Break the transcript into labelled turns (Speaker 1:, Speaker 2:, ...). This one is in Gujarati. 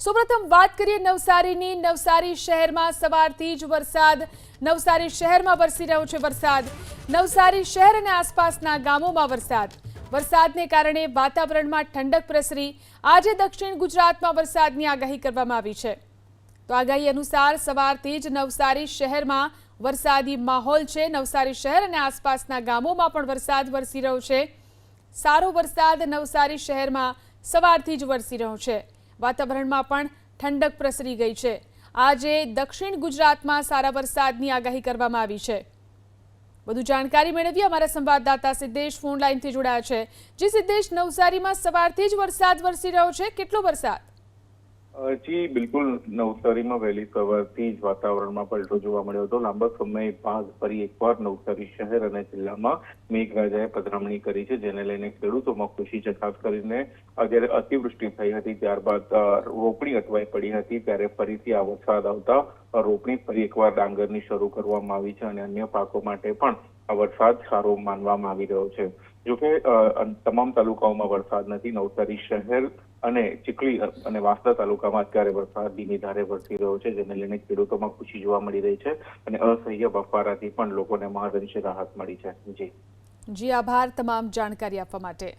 Speaker 1: સૌપ્રથમ વાત કરીએ નવસારીની। નવસારી શહેરમાં સવારથી જ વરસાદ નવસારી શહેરમાં વરસી રહ્યો છે વરસાદ। નવસારી શહેર અને આસપાસના ગામોમાં વરસાદને કારણે વાતાવરણમાં ઠંડક પ્રસરી। આજે દક્ષિણ ગુજરાતમાં વરસાદની આગાહી કરવામાં આવી છે। તો આગાહી અનુસાર સવારથી જ નવસારી શહેરમાં વરસાદી માહોલ છે। નવસારી શહેર અને આસપાસના ગામોમાં પણ વરસાદ વરસી રહ્યો છે। સારો વરસાદ નવસારી શહેરમાં સવારથી જ વરસી રહ્યો છે। વાતાવરણમાં પણ ઠંડક પ્રસરી ગઈ છે। આજે દક્ષિણ ગુજરાતમાં સારા વરસાદની આગાહી કરવામાં આવી છે। વધુ જાણકારી મેળવીએ અમારા સંવાદદાતા સિદ્દેશ ફોન લાઈનથી જોડાયા છે। જી સિદ્દેશ, નવસારીમાં સવારથી જ વરસાદ વરસી રહ્યો છે, કેટલો વરસાદ?
Speaker 2: જી બિલકુલ, નવસારીમાં વહેલી સવારથી જ વાતાવરણમાં પલટો જોવા મળ્યો હતો। લાંબા સમય બાદ ફરી એકવાર નવસારી શહેર અને જિલ્લામાં મેઘરાજાએ પધરામણી કરી છે, જેને લઈને ખેડૂતોમાં ખુશી છે। ખાસ કરીને જ્યારે અતિવૃષ્ટિ થઈ હતી ત્યારબાદ રોપણી અટવાઈ પડી હતી, ત્યારે ફરીથી આ વરસાદ આવતા રોપણી ફરી એકવાર ડાંગરની શરૂ કરવામાં આવી છે અને અન્ય પાકો માટે પણ આ વરસાદ સારો માનવામાં આવી રહ્યો છે। જોકે તમામ તાલુકાઓમાં વરસાદ નથી। નવસારી શહેર અને ચીખલી અને વાંસદા તાલુકામાં અત્યારે વરસાદ ધીમી ધારે વરસી રહ્યો છે, જેને લઈને ખેડૂતોમાં ખુશી જોવા મળી રહી છે અને અસહ્ય બફારાથી પણ લોકોને મહદઅંશે રાહત મળી છે। જી
Speaker 1: આભાર તમામ જાણકારી આપવા માટે।